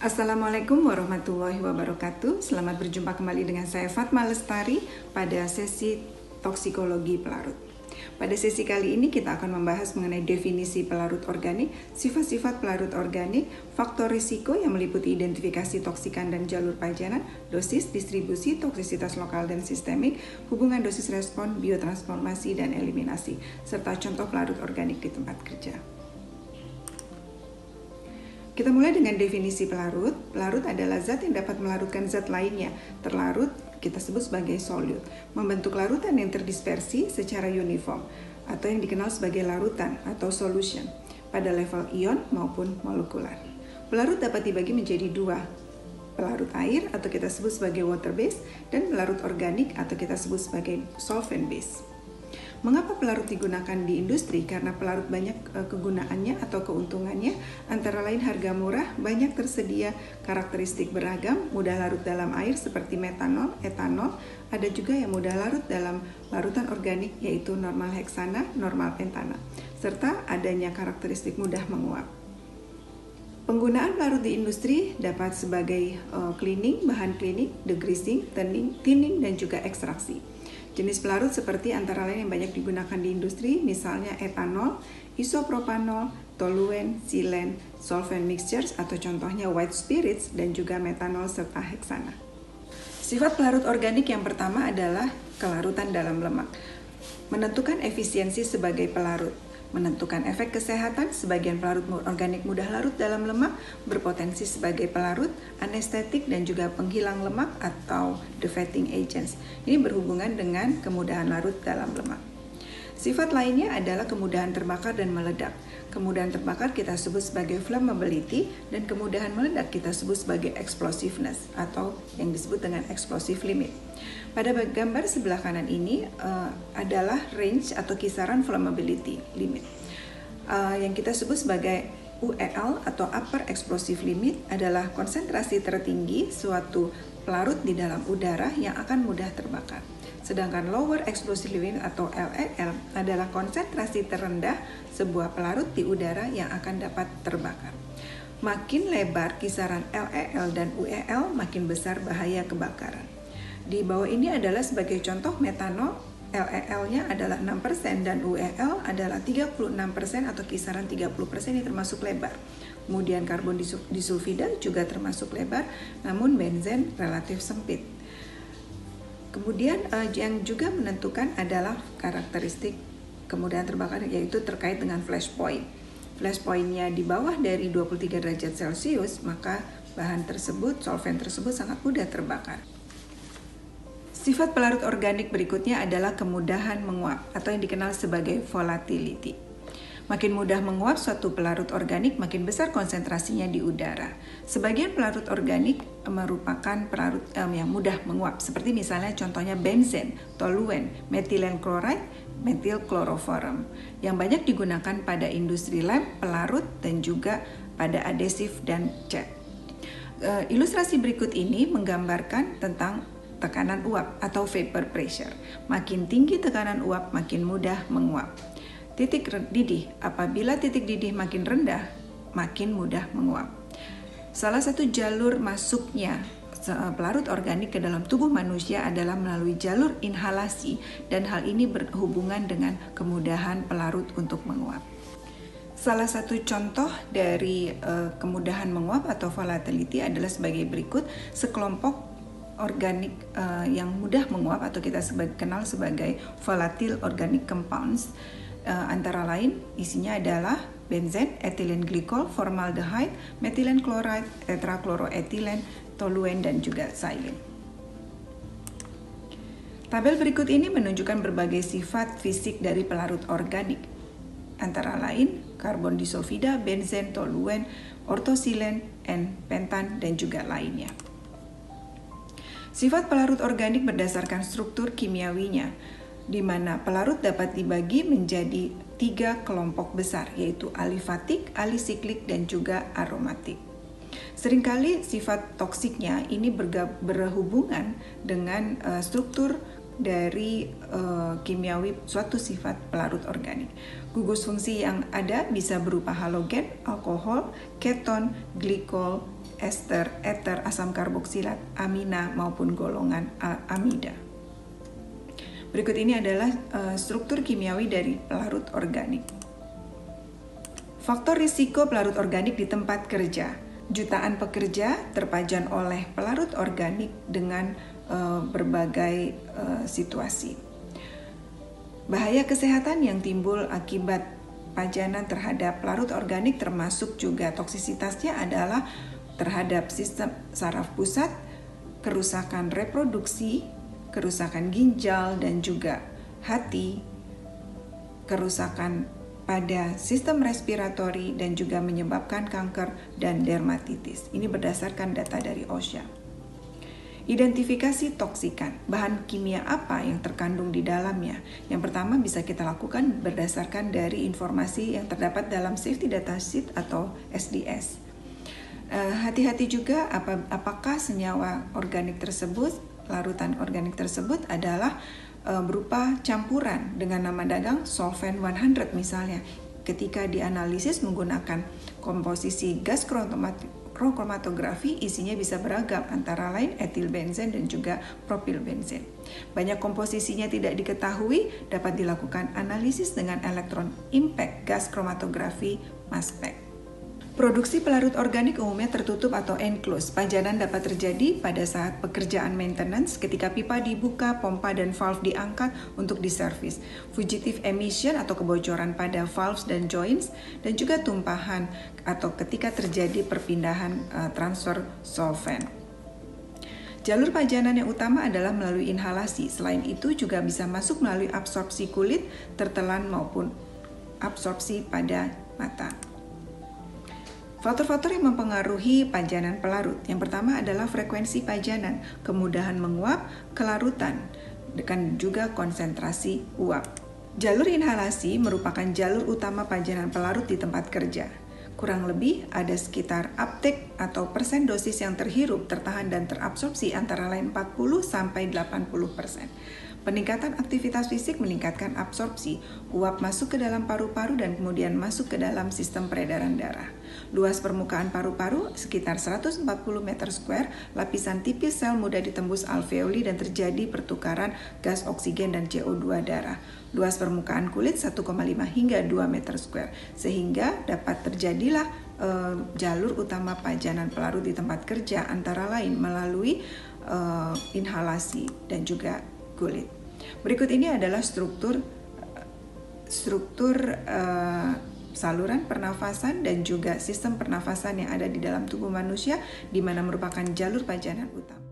Assalamualaikum warahmatullahi wabarakatuh. Selamat berjumpa kembali dengan saya Fatma Lestari pada sesi toksikologi pelarut. Pada sesi kali ini kita akan membahas mengenai definisi pelarut organik, sifat-sifat pelarut organik, faktor risiko yang meliputi identifikasi toksikan dan jalur pajanan, dosis, distribusi, toksisitas lokal dan sistemik, hubungan dosis respon, biotransformasi dan eliminasi, serta contoh pelarut organik di tempat kerja. Kita mulai dengan definisi pelarut. Pelarut adalah zat yang dapat melarutkan zat lainnya. Terlarut kita sebut sebagai solute. Membentuk larutan yang terdispersi secara uniform atau yang dikenal sebagai larutan atau solution pada level ion maupun molekular. Pelarut dapat dibagi menjadi dua. Pelarut air atau kita sebut sebagai water base dan pelarut organik atau kita sebut sebagai solvent base. Mengapa pelarut digunakan di industri? Karena pelarut banyak kegunaannya atau keuntungannya, antara lain harga murah, banyak tersedia, karakteristik beragam, mudah larut dalam air seperti metanol, etanol, ada juga yang mudah larut dalam larutan organik yaitu normal heksana, normal pentana, serta adanya karakteristik mudah menguap. Penggunaan pelarut di industri dapat sebagai cleaning, bahan cleaning, degreasing, thinning, dan juga ekstraksi. Jenis pelarut seperti antara lain yang banyak digunakan di industri, misalnya etanol, isopropanol, toluen, silen, solvent mixtures atau contohnya white spirits dan juga metanol serta heksana. Sifat pelarut organik yang pertama adalah kelarutan dalam lemak. Menentukan efisiensi sebagai pelarut. Menentukan efek kesehatan, sebagian pelarut organik mudah larut dalam lemak, berpotensi sebagai pelarut, anestetik, dan juga penghilang lemak atau defatting agents. Ini berhubungan dengan kemudahan larut dalam lemak. Sifat lainnya adalah kemudahan terbakar dan meledak. Kemudahan terbakar kita sebut sebagai flammability dan kemudahan meledak kita sebut sebagai explosiveness atau yang disebut dengan explosive limit. Pada gambar sebelah kanan ini adalah range atau kisaran flammability limit. Yang kita sebut sebagai UEL atau upper explosive limit adalah konsentrasi tertinggi suatu pelarut di dalam udara yang akan mudah terbakar. Sedangkan lower explosive limit atau LEL adalah konsentrasi terendah sebuah pelarut di udara yang akan dapat terbakar. Makin lebar kisaran LEL dan UEL, makin besar bahaya kebakaran. Di bawah ini adalah sebagai contoh metanol, LEL-nya adalah 6% dan UEL adalah 36% atau kisaran 30%, ini termasuk lebar. Kemudian karbon disulfida juga termasuk lebar, namun benzen relatif sempit. Kemudian yang juga menentukan adalah karakteristik kemudahan terbakar yaitu terkait dengan flash point. Flash point-nya di bawah dari 23 derajat Celcius, maka bahan tersebut, solvent tersebut sangat mudah terbakar. Sifat pelarut organik berikutnya adalah kemudahan menguap atau yang dikenal sebagai volatility. Makin mudah menguap suatu pelarut organik, makin besar konsentrasinya di udara. Sebagian pelarut organik merupakan pelarut yang mudah menguap, seperti misalnya contohnya benzen, toluen, metilen chloride, metil chloroform, yang banyak digunakan pada industri lem, pelarut, dan juga pada adesif dan cat. Ilustrasi berikut ini menggambarkan tentang tekanan uap atau vapor pressure. Makin tinggi tekanan uap, makin mudah menguap. Titik didih, apabila titik didih makin rendah, makin mudah menguap. Salah satu jalur masuknya pelarut organik ke dalam tubuh manusia adalah melalui jalur inhalasi dan hal ini berhubungan dengan kemudahan pelarut untuk menguap. Salah satu contoh dari kemudahan menguap atau volatility adalah sebagai berikut. Sekelompok organik yang mudah menguap atau kita kenal sebagai volatile organic compounds, antara lain isinya adalah benzen, ethylene glycol, formaldehyde, metilen chloride, tetrachloroethylene, toluen, dan juga xylene. Tabel berikut ini menunjukkan berbagai sifat fisik dari pelarut organik, antara lain karbon disulfida, benzen, toluen, ortosilen, N-pentan, dan juga lainnya. Sifat pelarut organik berdasarkan struktur kimiawinya, di mana pelarut dapat dibagi menjadi 3 kelompok besar, yaitu alifatik, alisiklik, dan juga aromatik. Seringkali sifat toksiknya ini berhubungan dengan struktur dari kimiawi suatu sifat pelarut organik. Gugus fungsi yang ada bisa berupa halogen, alkohol, keton, glikol, ester, eter, asam karboksilat, amina maupun golongan amida. Berikut ini adalah struktur kimiawi dari pelarut organik. Faktor risiko pelarut organik di tempat kerja. Jutaan pekerja terpajan oleh pelarut organik dengan berbagai situasi. Bahaya kesehatan yang timbul akibat pajanan terhadap pelarut organik termasuk juga toksisitasnya adalah terhadap sistem saraf pusat, kerusakan reproduksi, kerusakan ginjal dan juga hati, kerusakan pada sistem respiratori dan juga menyebabkan kanker dan dermatitis. Ini berdasarkan data dari OSHA. Identifikasi toksikan, bahan kimia apa yang terkandung di dalamnya. Yang pertama bisa kita lakukan berdasarkan dari informasi yang terdapat dalam Safety Data Sheet atau SDS. Hati-hati juga apakah senyawa organik tersebut, larutan organik tersebut adalah berupa campuran dengan nama dagang solvent 100 misalnya. Ketika dianalisis menggunakan komposisi gas kromatografi, isinya bisa beragam antara lain etilbenzen dan juga propilbenzen. Banyak komposisinya tidak diketahui, dapat dilakukan analisis dengan elektron impact gas kromatografi mass spec. Produksi pelarut organik umumnya tertutup atau enclosed. Pajanan dapat terjadi pada saat pekerjaan maintenance ketika pipa dibuka, pompa dan valve diangkat untuk diservis. Fugitive emission atau kebocoran pada valves dan joints, dan juga tumpahan atau ketika terjadi perpindahan transfer solvent. Jalur pajanan yang utama adalah melalui inhalasi. Selain itu juga bisa masuk melalui absorpsi kulit, tertelan maupun absorpsi pada mata. Faktor-faktor yang mempengaruhi pajanan pelarut. Yang pertama adalah frekuensi pajanan, kemudahan menguap, kelarutan, dan juga konsentrasi uap. Jalur inhalasi merupakan jalur utama pajanan pelarut di tempat kerja. Kurang lebih ada sekitar uptake atau persen dosis yang terhirup, tertahan dan terabsorpsi antara lain 40 sampai 80%. Peningkatan aktivitas fisik meningkatkan absorpsi, uap masuk ke dalam paru-paru dan kemudian masuk ke dalam sistem peredaran darah. Luas permukaan paru-paru sekitar 140 meter square, lapisan tipis sel mudah ditembus alveoli dan terjadi pertukaran gas oksigen dan CO2 darah. Luas permukaan kulit 1,5 hingga 2 meter square, sehingga dapat terjadilah jalur utama pajanan pelarut di tempat kerja antara lain melalui inhalasi dan juga kulit. Berikut ini adalah struktur saluran pernafasan dan juga sistem pernafasan yang ada di dalam tubuh manusia, di mana merupakan jalur pajanan utama.